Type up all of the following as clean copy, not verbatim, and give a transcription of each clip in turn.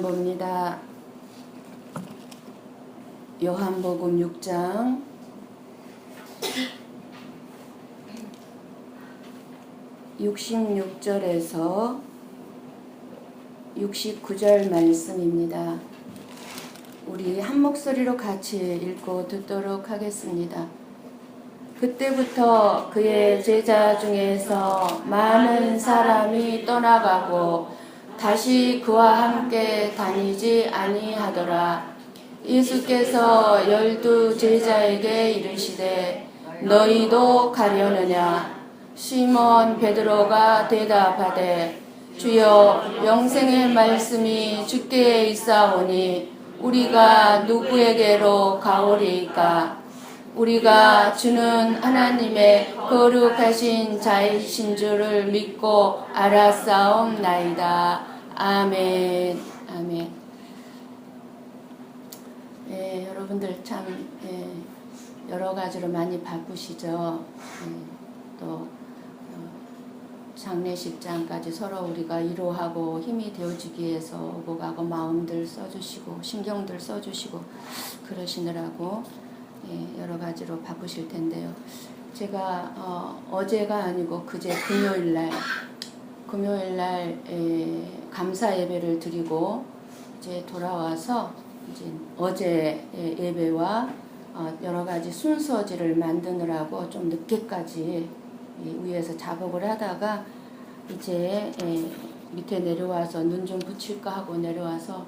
말씀 봅니다. 요한복음 6장 66절에서 69절 말씀입니다. 우리 한 목소리로 같이 읽고 듣도록 하겠습니다. 그때부터 그의 제자 중에서 많은 사람이 떠나가고 다시 그와 함께 다니지 아니하더라. 예수께서 12 제자에게 이르시되 너희도 가려느냐? 시몬 베드로가 대답하되 주여, 영생의 말씀이 주께 있사오니 우리가 누구에게로 가오리이까? 우리가 주는 하나님의 거룩하신 자이신 줄을 믿고 알았사옵나이다. 아멘. 아멘. 여러분들 참 여러 가지로 많이 바쁘시죠. 또 장례식장까지 서로 우리가 위로하고 힘이 되어주기 위해서 오고 가고 마음들 써주시고 신경들 써주시고 그러시느라고 여러 가지로 바쁘실 텐데요. 제가 어제가 아니고 그제 금요일날 감사 예배를 드리고 이제 돌아와서 이제 어제 예배와 여러 가지 순서지를 만드느라고 좀 늦게까지 위에서 작업을 하다가 이제 밑에 내려와서 눈 좀 붙일까 하고 내려와서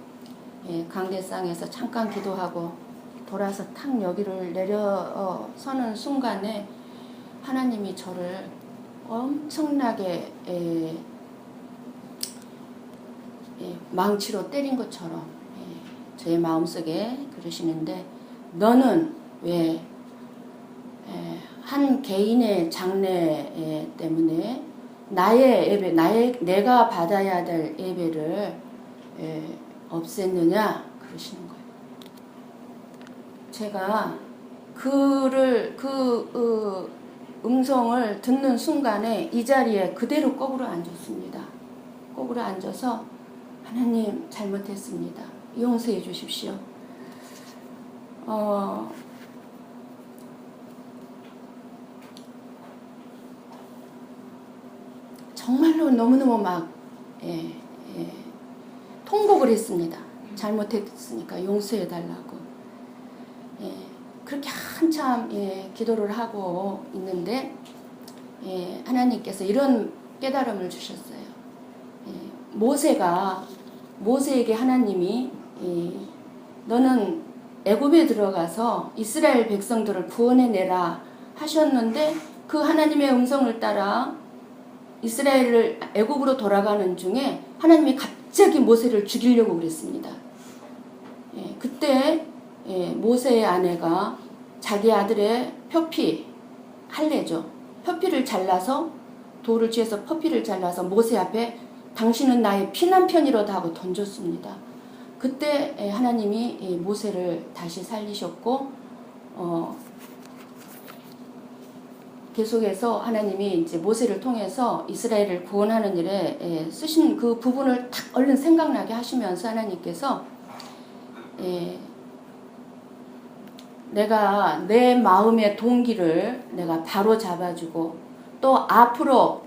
강대상에서 잠깐 기도하고 돌아서 탁 여기를 내려서는 순간에 하나님이 저를 엄청나게 망치로 때린 것처럼 제 마음속에 그러시는데 너는 왜 한 개인의 장래 때문에 나의 예배, 내가 받아야 될 예배를 없앴느냐 그러시는 거예요. 제가 그 음성을 듣는 순간에 이 자리에 그대로 거꾸로 앉았습니다. 거꾸로 앉아서 하나님 잘못했습니다. 용서해 주십시오. 정말로 너무너무 막 통곡을 했습니다. 잘못했으니까 용서해 달라고. 그렇게 한참 기도를 하고 있는데 하나님께서 이런 깨달음을 주셨어요. 모세에게 하나님이 너는 애굽에 들어가서 이스라엘 백성들을 구원해내라 하셨는데 그 하나님의 음성을 따라 이스라엘을 애굽으로 돌아가는 중에 하나님이 갑자기 모세를 죽이려고 그랬습니다. 그때 모세의 아내가 자기 아들의 표피, 할례죠. 표피를 잘라서 돌을 쥐어서 표피를 잘라서 모세 앞에 당신은 나의 피난편이로다 하고 던졌습니다. 그때 하나님이 모세를 다시 살리셨고 계속해서 하나님이 이제 모세를 통해서 이스라엘을 구원하는 일에 쓰신 그 부분을 딱 얼른 생각나게 하시면서 하나님께서 내가 내 마음의 동기를 내가 바로 잡아주고 또 앞으로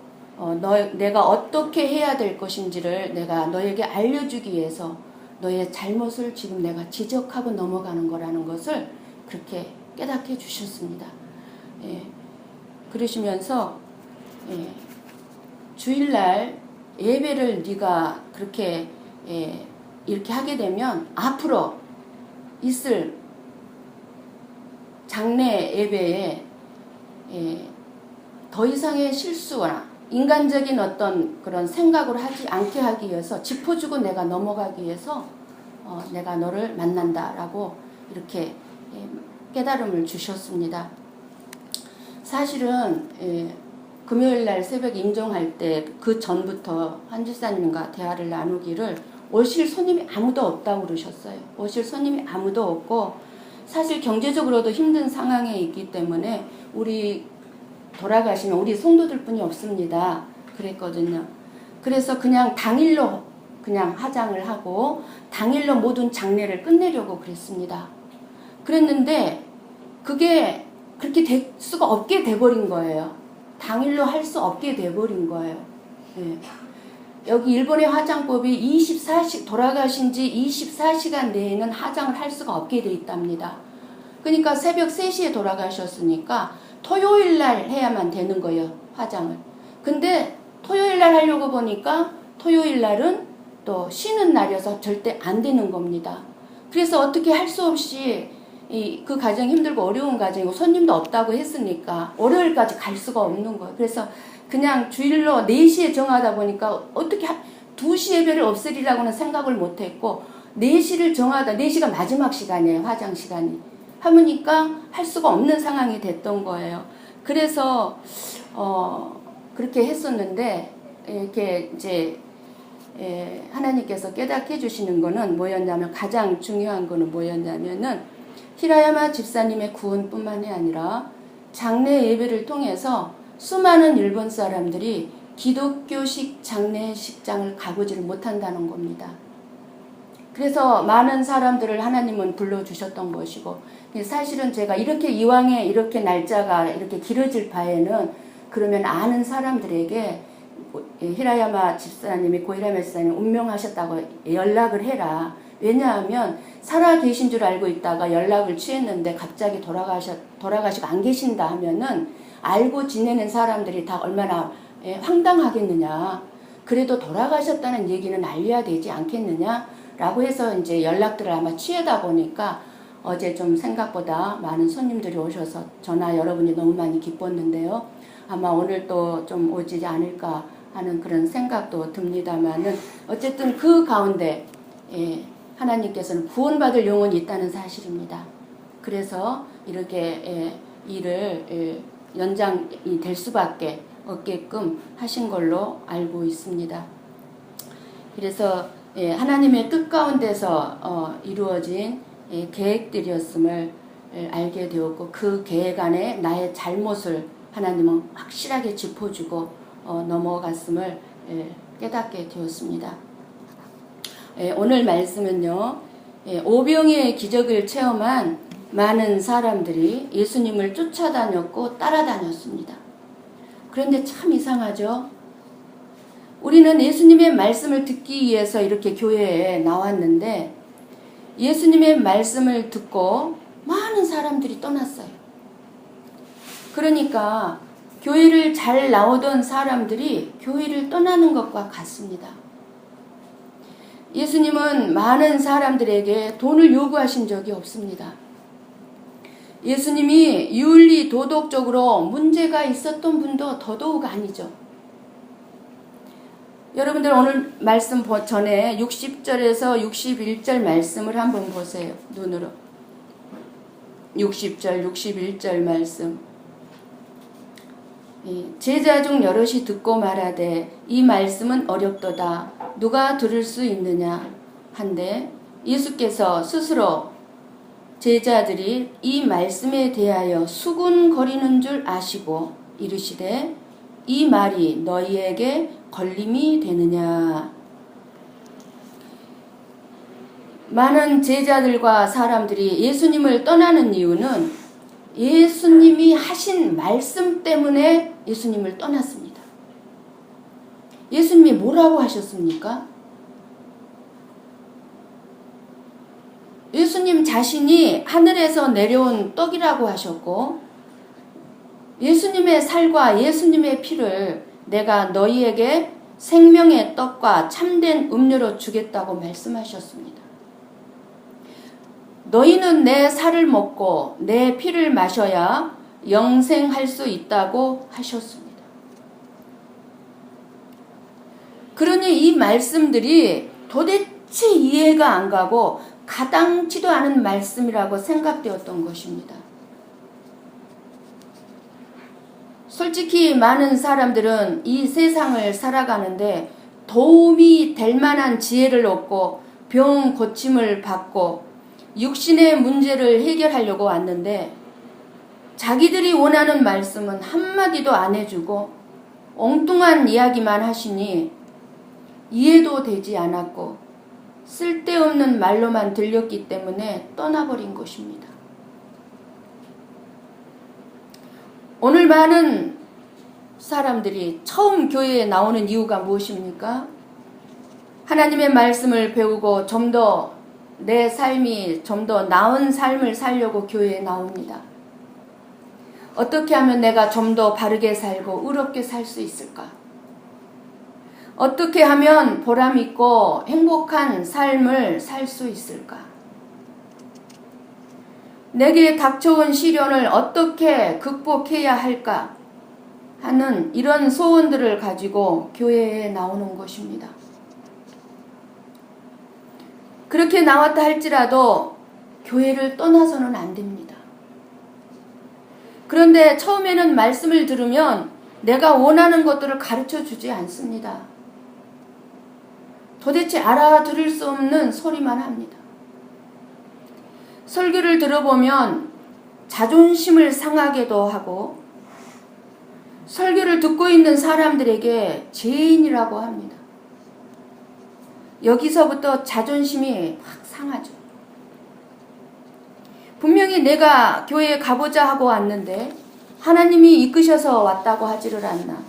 내가 어떻게 해야 될 것인지를 내가 너에게 알려주기 위해서 너의 잘못을 지금 내가 지적하고 넘어가는 거라는 것을 그렇게 깨닫게 해주셨습니다. 그러시면서 주일날 예배를 네가 그렇게 이렇게 하게 되면 앞으로 있을 장례 예배에 더 이상의 실수나 인간적인 어떤 그런 생각을 하지 않게 하기 위해서 짚어주고 내가 넘어가기 위해서 내가 너를 만난다라고 이렇게 깨달음을 주셨습니다. 사실은 금요일날 새벽 임종할 때 그 전부터 한 집사님과 대화를 나누기를 오실 손님이 아무도 없다고 그러셨어요. 오실 손님이 아무도 없고 사실 경제적으로도 힘든 상황에 있기 때문에 우리 돌아가시면 우리 성도들 뿐이 없습니다. 그랬거든요. 그래서 그냥 당일로 그냥 화장을 하고 당일로 모든 장례를 끝내려고 그랬습니다. 그랬는데 그게 그렇게 될 수가 없게 돼버린 거예요. 당일로 할 수 없게 돼버린 거예요. 예. 여기 일본의 화장법이 돌아가신 지 24시간 내에는 화장을 할 수가 없게 돼 있답니다. 그러니까 새벽 3시에 돌아가셨으니까 토요일 날 해야만 되는 거예요, 화장을. 근데 토요일 날 하려고 보니까 토요일 날은 또 쉬는 날이어서 절대 안 되는 겁니다. 그래서 어떻게 할 수 없이 그 가정이 힘들고 어려운 가정이고 손님도 없다고 했으니까 월요일까지 갈 수가 없는 거예요. 그래서 그냥 주일로 4시에 정하다 보니까 어떻게 2시 예배를 없애리라고는 생각을 못했고 4시를 정하다 4시가 마지막 시간이에요. 화장 시간이. 하니까 할 수가 없는 상황이 됐던 거예요. 그래서 그렇게 했었는데 이렇게 이제 하나님께서 깨닫게 해주시는 거는 뭐였냐면 가장 중요한 거는 뭐였냐면은 히라야마 집사님의 구원뿐만이 아니라 장례 예배를 통해서 수많은 일본 사람들이 기독교식 장례식장을 가보지를 못한다는 겁니다. 그래서 많은 사람들을 하나님은 불러주셨던 것이고 사실은 제가 이렇게 이왕에 이렇게 날짜가 이렇게 길어질 바에는 그러면 아는 사람들에게 히라야마 집사님이 고히라마 집사님 운명하셨다고 연락을 해라. 왜냐하면 살아 계신 줄 알고 있다가 연락을 취했는데 갑자기 돌아가시고 안 계신다 하면은 알고 지내는 사람들이 다 얼마나 황당하겠느냐. 그래도 돌아가셨다는 얘기는 알려야 되지 않겠느냐. 라고 해서 이제 연락들을 아마 취하다 보니까 어제 좀 생각보다 많은 손님들이 오셔서 전화 여러분이 너무 많이 기뻤는데요. 아마 오늘 또 좀 오지 않을까 하는 그런 생각도 듭니다만은 어쨌든 그 가운데 하나님께서는 구원받을 영혼이 있다는 사실입니다. 그래서 이렇게 일을 연장이 될 수밖에 없게끔 하신 걸로 알고 있습니다. 그래서 하나님의 뜻 가운데서 이루어진 계획들이었음을 알게 되었고 그 계획 안에 나의 잘못을 하나님은 확실하게 짚어주고 넘어갔음을 깨닫게 되었습니다. 오늘 말씀은요. 오병이의 기적을 체험한 많은 사람들이 예수님을 쫓아다녔고 따라다녔습니다. 그런데 참 이상하죠. 우리는 예수님의 말씀을 듣기 위해서 이렇게 교회에 나왔는데 예수님의 말씀을 듣고 많은 사람들이 떠났어요. 그러니까 교회를 잘 나오던 사람들이 교회를 떠나는 것과 같습니다. 예수님은 많은 사람들에게 돈을 요구하신 적이 없습니다. 예수님이 윤리 도덕적으로 문제가 있었던 분도 더더욱 아니죠. 여러분들 오늘 말씀 전에 60절에서 61절 말씀을 한번 보세요. 눈으로. 60절, 61절 말씀. 제자 중 여럿이 듣고 말하되 이 말씀은 어렵도다. 누가 들을 수 있느냐 한데 예수께서 스스로 제자들이 이 말씀에 대하여 수군거리는 줄 아시고 이르시되 이 말이 너희에게 걸림이 되느냐. 많은 제자들과 사람들이 예수님을 떠나는 이유는 예수님이 하신 말씀 때문에 예수님을 떠났습니다. 예수님이 뭐라고 하셨습니까? 예수님 자신이 하늘에서 내려온 떡이라고 하셨고 예수님의 살과 예수님의 피를 내가 너희에게 생명의 떡과 참된 음료로 주겠다고 말씀하셨습니다. 너희는 내 살을 먹고 내 피를 마셔야 영생할 수 있다고 하셨습니다. 그러니 이 말씀들이 도대체 이해가 안 가고 가당치도 않은 말씀이라고 생각되었던 것입니다. 솔직히 많은 사람들은 이 세상을 살아가는데 도움이 될 만한 지혜를 얻고 병 고침을 받고 육신의 문제를 해결하려고 왔는데 자기들이 원하는 말씀은 한마디도 안 해주고 엉뚱한 이야기만 하시니 이해도 되지 않았고 쓸데없는 말로만 들렸기 때문에 떠나버린 것입니다. 오늘 많은 사람들이 처음 교회에 나오는 이유가 무엇입니까? 하나님의 말씀을 배우고 좀 더 내 삶이 좀 더 나은 삶을 살려고 교회에 나옵니다. 어떻게 하면 내가 좀 더 바르게 살고 의롭게 살 수 있을까? 어떻게 하면 보람 있고 행복한 삶을 살 수 있을까? 내게 닥쳐온 시련을 어떻게 극복해야 할까? 하는 이런 소원들을 가지고 교회에 나오는 것입니다. 그렇게 나왔다 할지라도 교회를 떠나서는 안 됩니다. 그런데 처음에는 말씀을 들으면 내가 원하는 것들을 가르쳐 주지 않습니다. 도대체 알아들을 수 없는 소리만 합니다. 설교를 들어보면 자존심을 상하게도 하고 설교를 듣고 있는 사람들에게 죄인이라고 합니다. 여기서부터 자존심이 확 상하죠. 분명히 내가 교회에 가보자 하고 왔는데 하나님이 이끄셔서 왔다고 하지를 않나.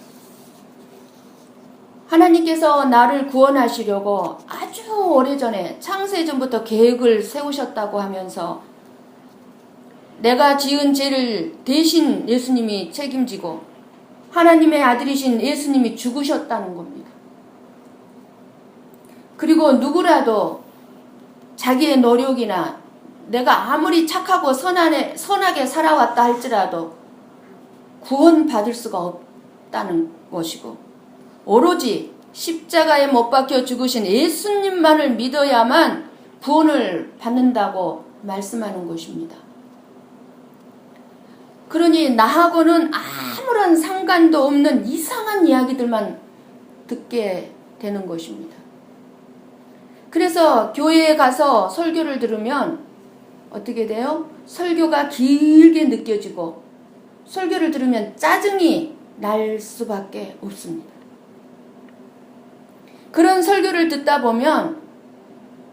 하나님께서 나를 구원하시려고 아주 오래전에 창세전부터 계획을 세우셨다고 하면서 내가 지은 죄를 대신 예수님이 책임지고 하나님의 아들이신 예수님이 죽으셨다는 겁니다. 그리고 누구라도 자기의 노력이나 내가 아무리 착하고 선하게 살아왔다 할지라도 구원받을 수가 없다는 것이고 오로지 십자가에 못 박혀 죽으신 예수님만을 믿어야만 구원을 받는다고 말씀하는 것입니다. 그러니 나하고는 아무런 상관도 없는 이상한 이야기들만 듣게 되는 것입니다. 그래서 교회에 가서 설교를 들으면 어떻게 돼요? 설교가 길게 느껴지고 설교를 들으면 짜증이 날 수밖에 없습니다. 그런 설교를 듣다 보면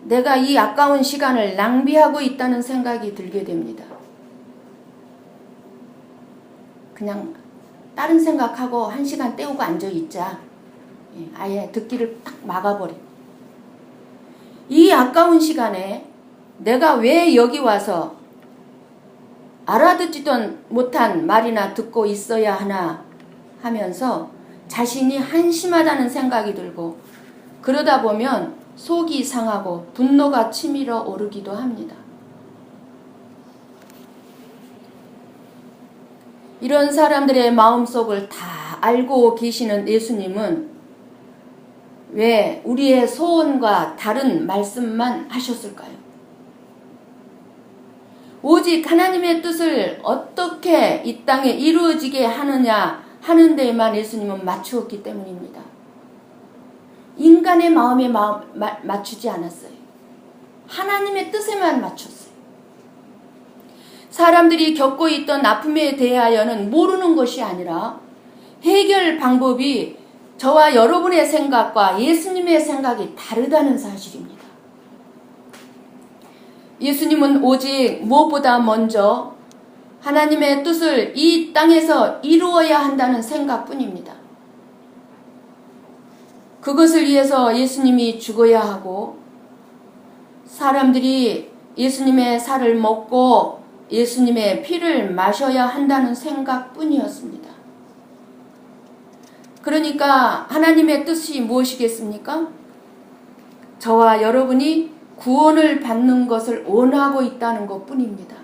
내가 이 아까운 시간을 낭비하고 있다는 생각이 들게 됩니다. 그냥 다른 생각하고 1시간 때우고 앉아있자. 아예 듣기를 딱 막아버립니다. 이 아까운 시간에 내가 왜 여기 와서 알아듣지도 못한 말이나 듣고 있어야 하나 하면서 자신이 한심하다는 생각이 들고 그러다 보면 속이 상하고 분노가 치밀어 오르기도 합니다. 이런 사람들의 마음속을 다 알고 계시는 예수님은 왜 우리의 소원과 다른 말씀만 하셨을까요? 오직 하나님의 뜻을 어떻게 이 땅에 이루어지게 하느냐 하는 데에만 예수님은 맞추었기 때문입니다. 인간의 마음에 맞추지 않았어요. 하나님의 뜻에만 맞췄어요. 사람들이 겪고 있던 아픔에 대하여는 모르는 것이 아니라 해결 방법이 저와 여러분의 생각과 예수님의 생각이 다르다는 사실입니다. 예수님은 오직 무엇보다 먼저 하나님의 뜻을 이 땅에서 이루어야 한다는 생각뿐입니다. 그것을 위해서 예수님이 죽어야 하고 사람들이 예수님의 살을 먹고 예수님의 피를 마셔야 한다는 생각뿐이었습니다. 그러니까 하나님의 뜻이 무엇이겠습니까? 저와 여러분이 구원을 받는 것을 원하고 있다는 것뿐입니다.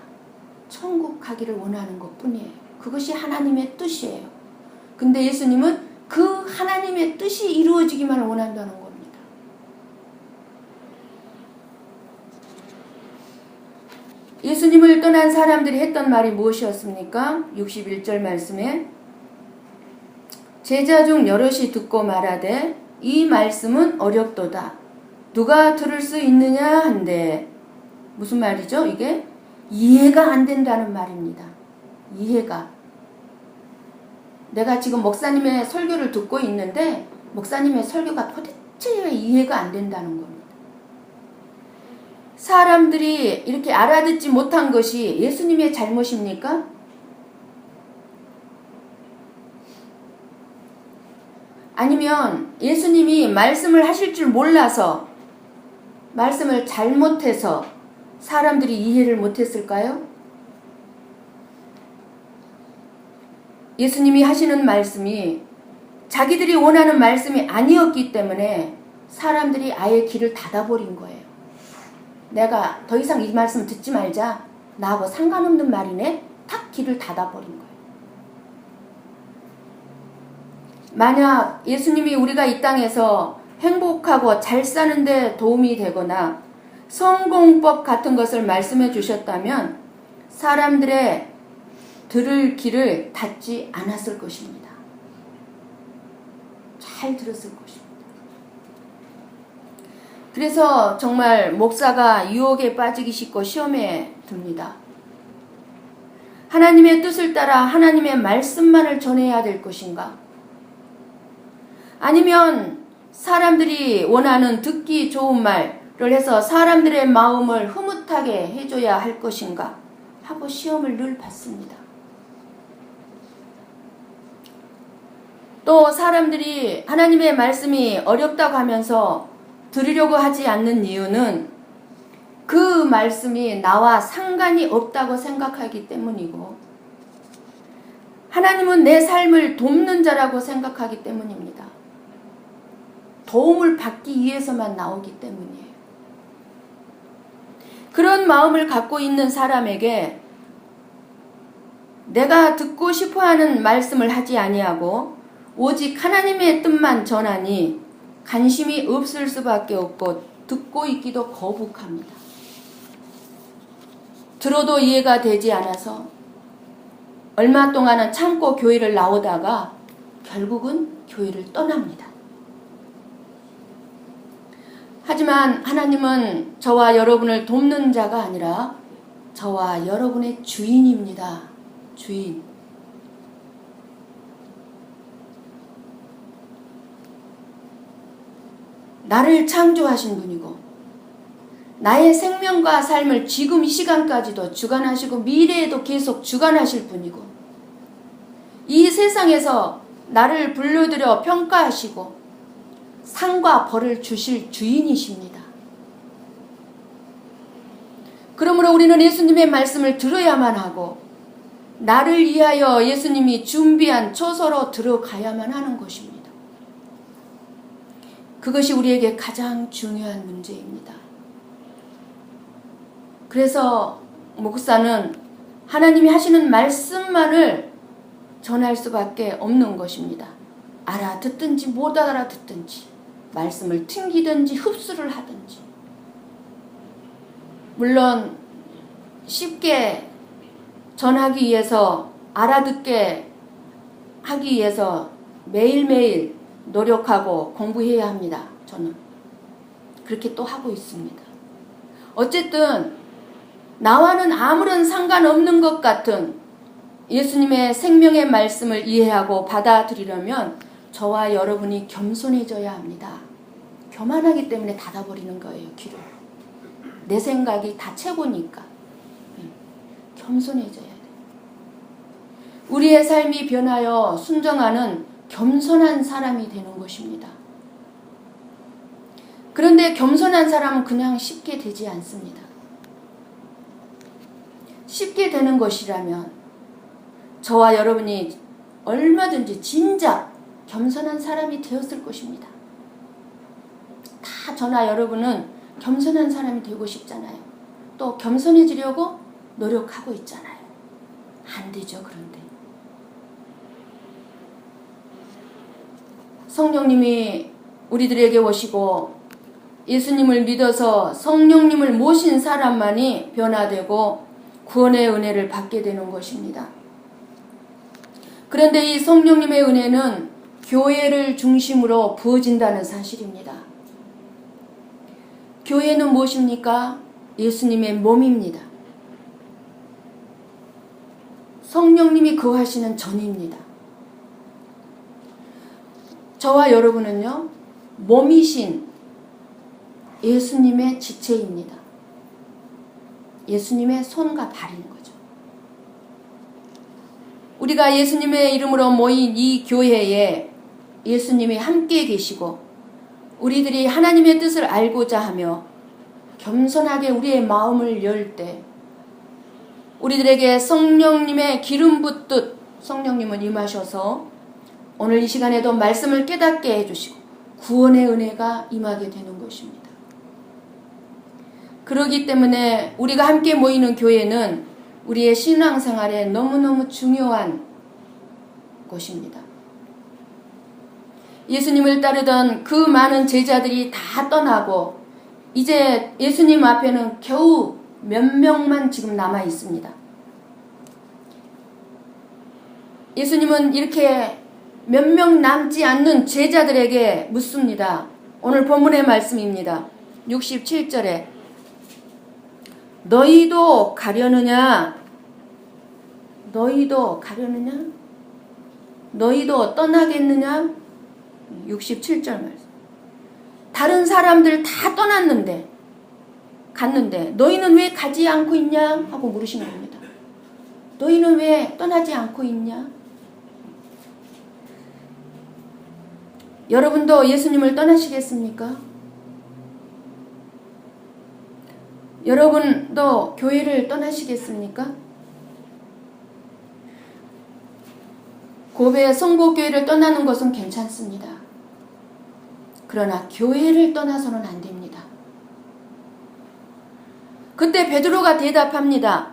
천국 가기를 원하는 것뿐이에요. 그것이 하나님의 뜻이에요. 근데 예수님은 그 하나님의 뜻이 이루어지기만 원한다는 겁니다. 예수님을 떠난 사람들이 했던 말이 무엇이었습니까? 61절 말씀에 제자 중 여럿이 듣고 말하되 이 말씀은 어렵도다. 누가 들을 수 있느냐 한데 무슨 말이죠? 이게 이해가 안 된다는 말입니다. 이해가. 내가 지금 목사님의 설교를 듣고 있는데 목사님의 설교가 도저히 이해가 안 된다는 겁니다. 사람들이 이렇게 알아듣지 못한 것이 예수님의 잘못입니까? 아니면 예수님이 말씀을 하실 줄 몰라서 말씀을 잘못해서 사람들이 이해를 못했을까요? 예수님이 하시는 말씀이 자기들이 원하는 말씀이 아니었기 때문에 사람들이 아예 귀를 닫아버린 거예요. 내가 더 이상 이 말씀 듣지 말자. 나하고 상관없는 말이네. 탁 귀를 닫아버린 거예요. 만약 예수님이 우리가 이 땅에서 행복하고 잘 사는데 도움이 되거나 성공법 같은 것을 말씀해 주셨다면 사람들의 들을 귀를 닫지 않았을 것입니다. 잘 들었을 것입니다. 그래서 정말 목사가 유혹에 빠지기 쉽고 시험에 듭니다. 하나님의 뜻을 따라 하나님의 말씀만을 전해야 될 것인가? 아니면 사람들이 원하는 듣기 좋은 말을 해서 사람들의 마음을 흐뭇하게 해줘야 할 것인가 하고 시험을 늘 받습니다. 또 사람들이 하나님의 말씀이 어렵다고 하면서 들으려고 하지 않는 이유는 그 말씀이 나와 상관이 없다고 생각하기 때문이고 하나님은 내 삶을 돕는 자라고 생각하기 때문입니다. 도움을 받기 위해서만 나오기 때문이에요. 그런 마음을 갖고 있는 사람에게 내가 듣고 싶어하는 말씀을 하지 아니하고 오직 하나님의 뜻만 전하니 관심이 없을 수밖에 없고 듣고 있기도 거북합니다. 들어도 이해가 되지 않아서 얼마 동안은 참고 교회를 나오다가 결국은 교회를 떠납니다. 하지만 하나님은 저와 여러분을 돕는 자가 아니라 저와 여러분의 주인입니다. 주인. 나를 창조하신 분이고 나의 생명과 삶을 지금 이 시간까지도 주관하시고 미래에도 계속 주관하실 분이고 이 세상에서 나를 불러들여 평가하시고 상과 벌을 주실 주인이십니다. 그러므로 우리는 예수님의 말씀을 들어야만 하고 나를 위하여 예수님이 준비한 처소로 들어가야만 하는 것입니다. 그것이 우리에게 가장 중요한 문제입니다. 그래서 목사는 하나님이 하시는 말씀만을 전할 수밖에 없는 것입니다. 알아듣든지 못 알아듣든지 말씀을 튕기든지 흡수를 하든지 물론 쉽게 전하기 위해서 알아듣게 하기 위해서 매일매일 노력하고 공부해야 합니다. 저는 그렇게 또 하고 있습니다. 어쨌든 나와는 아무런 상관없는 것 같은 예수님의 생명의 말씀을 이해하고 받아들이려면 저와 여러분이 겸손해져야 합니다. 교만하기 때문에 닫아버리는 거예요. 귀를. 내 생각이 다 최고니까. 겸손해져야 돼요. 우리의 삶이 변하여 순종하는 겸손한 사람이 되는 것입니다. 그런데 겸손한 사람은 그냥 쉽게 되지 않습니다. 쉽게 되는 것이라면 저와 여러분이 얼마든지 진작 겸손한 사람이 되었을 것입니다. 다 저나 여러분은 겸손한 사람이 되고 싶잖아요. 또 겸손해지려고 노력하고 있잖아요. 안 되죠, 그런데. 성령님이 우리들에게 오시고 예수님을 믿어서 성령님을 모신 사람만이 변화되고 구원의 은혜를 받게 되는 것입니다. 그런데 이 성령님의 은혜는 교회를 중심으로 부어진다는 사실입니다. 교회는 무엇입니까? 예수님의 몸입니다. 성령님이 거하시는 전입니다. 저와 여러분은요, 몸이신 예수님의 지체입니다. 예수님의 손과 발인 거죠. 우리가 예수님의 이름으로 모인 이 교회에 예수님이 함께 계시고 우리들이 하나님의 뜻을 알고자 하며 겸손하게 우리의 마음을 열 때 우리들에게 성령님의 기름 붓듯 성령님은 임하셔서 오늘 이 시간에도 말씀을 깨닫게 해주시고 구원의 은혜가 임하게 되는 것입니다. 그렇기 때문에 우리가 함께 모이는 교회는 우리의 신앙생활에 너무너무 중요한 곳입니다. 예수님을 따르던 그 많은 제자들이 다 떠나고 이제 예수님 앞에는 겨우 몇 명만 지금 남아 있습니다. 예수님은 이렇게 몇 명 남지 않는 제자들에게 묻습니다. 오늘 본문의 말씀입니다. 67절에 너희도 가려느냐? 너희도 가려느냐? 너희도 떠나겠느냐? 67절 말씀. 다른 사람들 다 떠났는데 갔는데 너희는 왜 가지 않고 있냐? 하고 물으신 겁니다. 너희는 왜 떠나지 않고 있냐? 여러분도 예수님을 떠나시겠습니까? 여러분도 교회를 떠나시겠습니까? 고베 성복교회를 떠나는 것은 괜찮습니다. 그러나 교회를 떠나서는 안 됩니다. 그때 베드로가 대답합니다.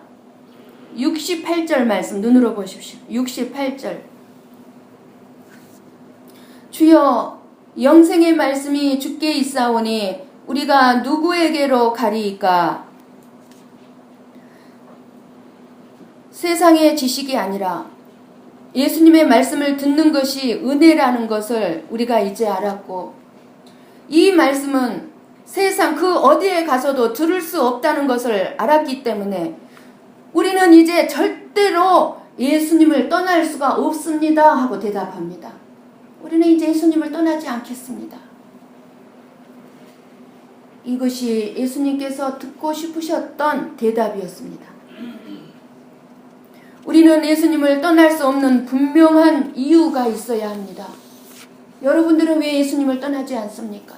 68절 말씀 눈으로 보십시오. 68절. 주여 영생의 말씀이 주께 있사오니 우리가 누구에게로 가리이까? 세상의 지식이 아니라 예수님의 말씀을 듣는 것이 은혜라는 것을 우리가 이제 알았고 이 말씀은 세상 그 어디에 가서도 들을 수 없다는 것을 알았기 때문에 우리는 이제 절대로 예수님을 떠날 수가 없습니다 하고 대답합니다. 우리는 이제 예수님을 떠나지 않겠습니다. 이것이 예수님께서 듣고 싶으셨던 대답이었습니다. 우리는 예수님을 떠날 수 없는 분명한 이유가 있어야 합니다. 여러분들은 왜 예수님을 떠나지 않습니까?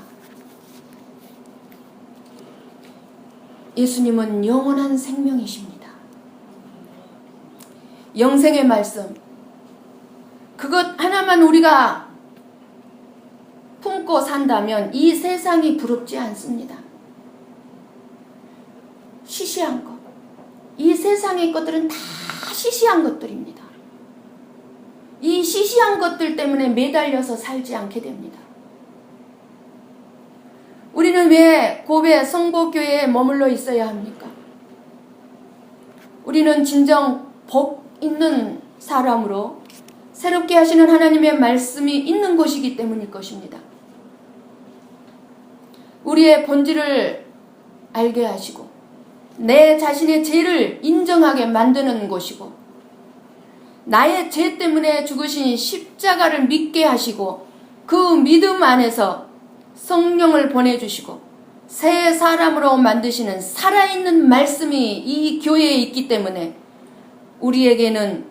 예수님은 영원한 생명이십니다. 영생의 말씀, 그것 하나만 우리가 품고 산다면 이 세상이 부럽지 않습니다. 시시한 것, 이 세상의 것들은 다 시시한 것들입니다. 이 시시한 것들 때문에 매달려서 살지 않게 됩니다. 우리는 왜 고베 성복교회에 머물러 있어야 합니까? 우리는 진정 복 있는 사람으로 새롭게 하시는 하나님의 말씀이 있는 곳이기 때문일 것입니다. 우리의 본질을 알게 하시고 내 자신의 죄를 인정하게 만드는 곳이고 나의 죄 때문에 죽으신 십자가를 믿게 하시고 그 믿음 안에서 성령을 보내주시고 새 사람으로 만드시는 살아있는 말씀이 이 교회에 있기 때문에 우리에게는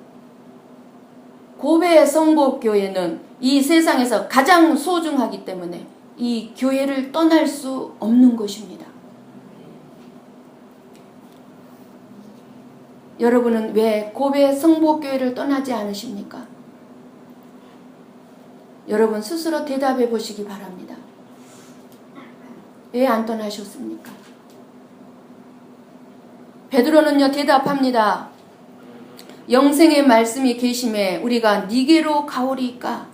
고베 성복교회는 이 세상에서 가장 소중하기 때문에 이 교회를 떠날 수 없는 것입니다. 여러분은 왜 고베 성복교회를 떠나지 않으십니까? 여러분 스스로 대답해 보시기 바랍니다. 왜 안 떠나셨습니까? 베드로는요 대답합니다. 영생의 말씀이 계심에 우리가 니게로 가오리까?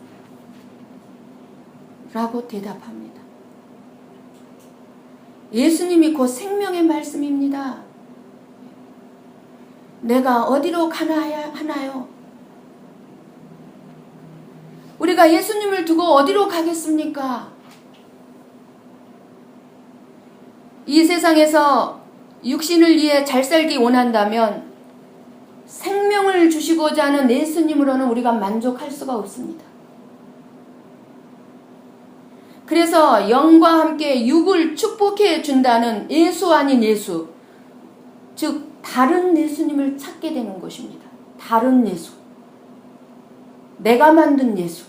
라고 대답합니다. 예수님이 곧 생명의 말씀입니다. 내가 어디로 가야 하나요? 우리가 예수님을 두고 어디로 가겠습니까? 이 세상에서 육신을 위해 잘 살기 원한다면 생명을 주시고자 하는 예수님으로는 우리가 만족할 수가 없습니다. 그래서 영과 함께 육을 축복해 준다는 예수 아닌 예수, 즉 다른 예수님을 찾게 되는 것입니다. 다른 예수, 내가 만든 예수.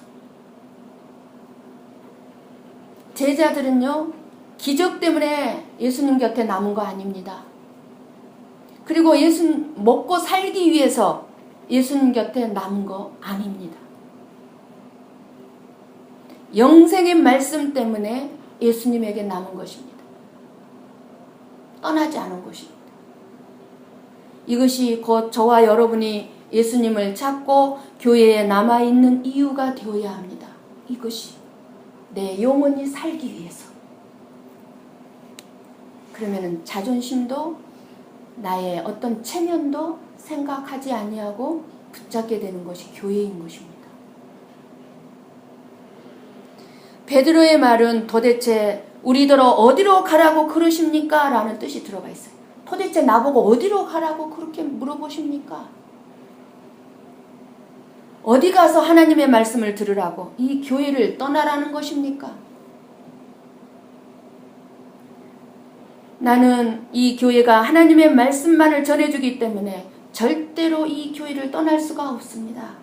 제자들은요, 기적 때문에 예수님 곁에 남은 거 아닙니다. 그리고 예수 먹고 살기 위해서 예수님 곁에 남은 거 아닙니다. 영생의 말씀 때문에 예수님에게 남은 것입니다. 떠나지 않은 것입니다. 이것이 곧 저와 여러분이 예수님을 찾고 교회에 남아있는 이유가 되어야 합니다. 이것이 내 영혼이 살기 위해서. 그러면은 자존심도 나의 어떤 체면도 생각하지 아니하고 붙잡게 되는 것이 교회인 것입니다. 베드로의 말은 도대체 우리더러 어디로 가라고 그러십니까? 라는 뜻이 들어가 있어요. 도대체 나보고 어디로 가라고 그렇게 물어보십니까? 어디 가서 하나님의 말씀을 들으라고? 이 교회를 떠나라는 것입니까? 나는 이 교회가 하나님의 말씀만을 전해주기 때문에 절대로 이 교회를 떠날 수가 없습니다.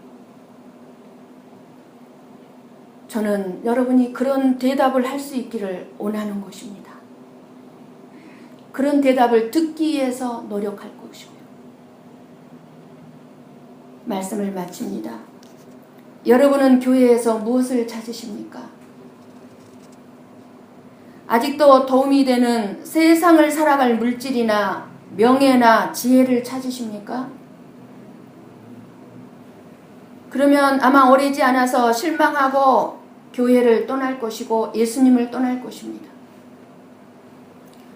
저는 여러분이 그런 대답을 할 수 있기를 원하는 것입니다. 그런 대답을 듣기 위해서 노력할 것이고요. 말씀을 마칩니다. 여러분은 교회에서 무엇을 찾으십니까? 아직도 도움이 되는 세상을 살아갈 물질이나 명예나 지혜를 찾으십니까? 그러면 아마 오래지 않아서 실망하고 교회를 떠날 것이고 예수님을 떠날 것입니다.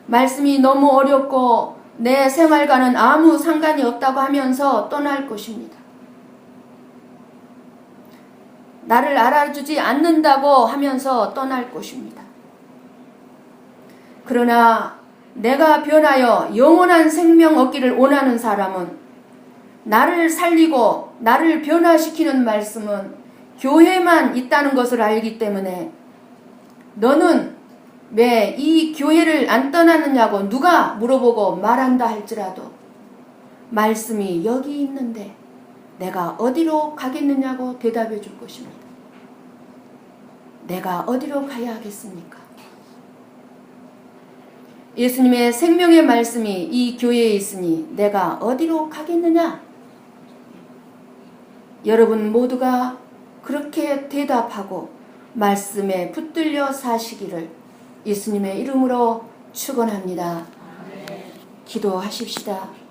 말씀이 너무 어렵고 내 생활과는 아무 상관이 없다고 하면서 떠날 것입니다. 나를 알아주지 않는다고 하면서 떠날 것입니다. 그러나 내가 변하여 영원한 생명 얻기를 원하는 사람은 나를 살리고 나를 변화시키는 말씀은 교회만 있다는 것을 알기 때문에 너는 왜 이 교회를 안 떠나느냐고 누가 물어보고 말한다 할지라도 말씀이 여기 있는데 내가 어디로 가겠느냐고 대답해 줄 것입니다. 내가 어디로 가야 하겠습니까? 예수님의 생명의 말씀이 이 교회에 있으니 내가 어디로 가겠느냐? 여러분 모두가 그렇게 대답하고 말씀에 붙들려 사시기를 예수님의 이름으로 축원합니다. 기도하십시다.